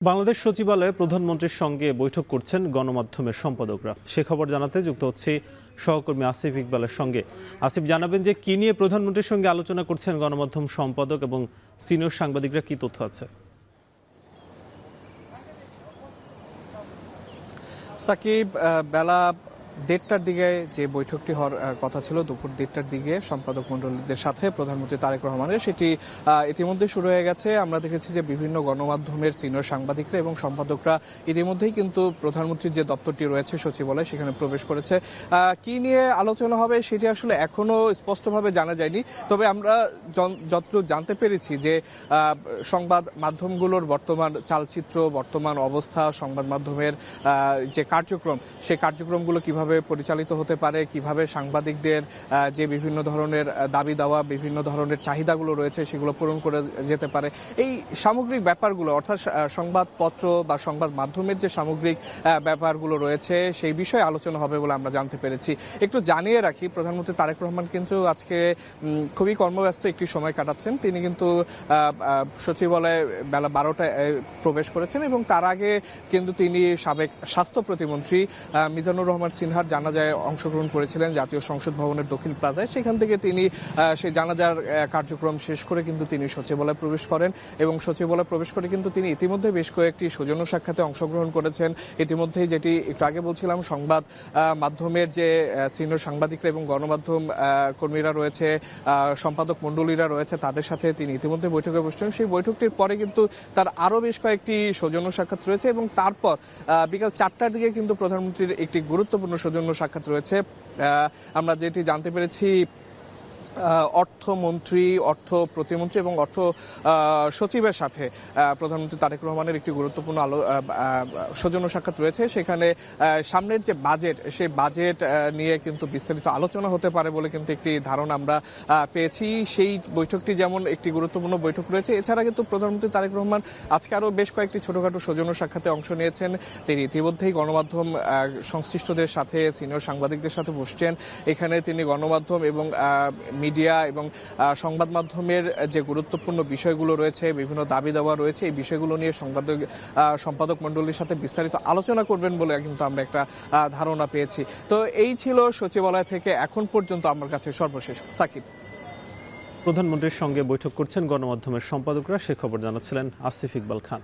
বাংলাদেশ সচিবালয়ে প্রধানমন্ত্রীর সঙ্গে বৈঠক করছেন গণমাধ্যমের সম্পাদকরা। সে খবর জানাতে যুক্ত হচ্ছে সহকর্মী আসিফ ইকবালের সঙ্গে। আসিফ, জানাবেন যে কি নিয়ে প্রধানমন্ত্রীর সঙ্গে আলোচনা করছেন গণমাধ্যম সম্পাদক এবং সিনিয়র সাংবাদিকরা, কি তথ্য আছে? সাকিব, বেলা 1:30টার দিকে যে বৈঠকটি হওয়ার কথা ছিল, দুপুর 1:30টার দিকে সম্পাদক মণ্ডলীদের সাথে প্রধানমন্ত্রী তারেক রহমানের, সেটি ইতিমধ্যে শুরু হয়ে গেছে। আমরা দেখেছি যে বিভিন্ন গণমাধ্যমের সিনিয়র সাংবাদিকরা এবং সম্পাদকরা ইতিমধ্যেই কিন্তু প্রধানমন্ত্রীর যে দপ্তরটি রয়েছে সচিবালয়, সেখানে প্রবেশ করেছে। কি নিয়ে আলোচনা হবে সেটি আসলে এখনো স্পষ্টভাবে জানা যায়নি। তবে আমরা যতটুকু জানতে পেরেছি যে সংবাদ মাধ্যমগুলোর বর্তমান চালচিত্র, বর্তমান অবস্থা, সংবাদ মাধ্যমের যে কার্যক্রম, সেই কার্যক্রমগুলো কিভাবে পরিচালিত হতে পারে, কিভাবে সাংবাদিকদের যে বিভিন্ন ধরনের দাবি দেওয়া, বিভিন্ন ধরনের চাহিদাগুলো রয়েছে সেগুলো পূরণ করে যেতে পারে, এই সামগ্রিক ব্যাপারগুলো, অর্থাৎ সংবাদপত্র বা সংবাদ মাধ্যমের যে সামগ্রিক ব্যাপারগুলো রয়েছে সেই বিষয়ে আলোচনা হবে বলে আমরা জানতে পেরেছি। একটু জানিয়ে রাখি, প্রধানমন্ত্রী তারেক রহমান কিন্তু আজকে খুবই কর্মব্যস্ত একটি সময় কাটাচ্ছেন। তিনি কিন্তু সচিবালয়ে বেলা 12টায় প্রবেশ করেছেন এবং তার আগে কিন্তু তিনি সাবেক স্বাস্থ্য প্রতিমন্ত্রী মিজানুর রহমান সিনহার জানাজায় অংশগ্রহণ করেছিলেন জাতীয় সংসদ ভবনের দক্ষিণ প্লাজায়। সেখান থেকে তিনি সেই জানাজার কার্যক্রম শেষ করে কিন্তু তিনি সচিবালয়ে প্রবেশ করেন এবং সচিবালয়ে প্রবেশ করে কিন্তু তিনি ইতিমধ্যে বেশ কয়েকটি সৌজন্য সাক্ষাতে অংশগ্রহণ করেছেন। ইতিমধ্যেই, যেটি একটু আগে বলছিলাম, সংবাদ মাধ্যমের যে সিনিয়র সাংবাদিকরা এবং গণমাধ্যম কর্মীরা রয়েছে, সম্পাদক মণ্ডলীরা রয়েছে, তাদের সাথে তিনি ইতিমধ্যে বৈঠকে বসছেন। সেই বৈঠকটির পরে কিন্তু তার আরও বেশ কয়েকটি সৌজন্য সাক্ষাৎ রয়েছে এবং তারপর বিকাল 4টার দিকে কিন্তু প্রধানমন্ত্রীর একটি গুরুত্বপূর্ণ সৌজন্য সাক্ষাৎ রয়েছে। আমরা যেটি জানতে পেরেছি, অর্থমন্ত্রী, অর্থ প্রতিমন্ত্রী এবং অর্থ সচিবের সাথে প্রধানমন্ত্রী তারেক রহমানের একটি গুরুত্বপূর্ণ সৌজন্য সাক্ষাৎ রয়েছে। সেখানে সামনের যে বাজেট, সেই বাজেট নিয়ে কিন্তু বিস্তারিত আলোচনা হতে পারে বলে কিন্তু একটি ধারণা আমরা পেয়েছি। সেই বৈঠকটি যেমন একটি গুরুত্বপূর্ণ বৈঠক রয়েছে, এছাড়া কিন্তু প্রধানমন্ত্রী তারেক রহমান আজকে আরও বেশ কয়েকটি ছোটখাটো সৌজন্য সাক্ষাতে অংশ নিয়েছেন। তিনি ইতিমধ্যেই গণমাধ্যম সংশ্লিষ্টদের সাথে, সিনিয়র সাংবাদিকদের সাথে বসছেন। এখানে তিনি গণমাধ্যম এবং মিডিয়া এবং সংবাদ মাধ্যমের যে গুরুত্বপূর্ণ বিষয়গুলো রয়েছে, বিভিন্ন দাবি দেওয়া রয়েছে, এই বিষয়গুলো নিয়ে সম্পাদক মণ্ডলীর সাথে বিস্তারিত আলোচনা করবেন বলে কিন্তু আমরা একটা ধারণা পেয়েছি। তো এই ছিল সচিবালয় থেকে এখন পর্যন্ত আমার কাছে সর্বশেষ। সাকিব, প্রধানমন্ত্রীর সঙ্গে বৈঠক করছেন গণমাধ্যমের সম্পাদকরা, সে খবর জানাচ্ছিলেন আসিফ ইকবাল খান।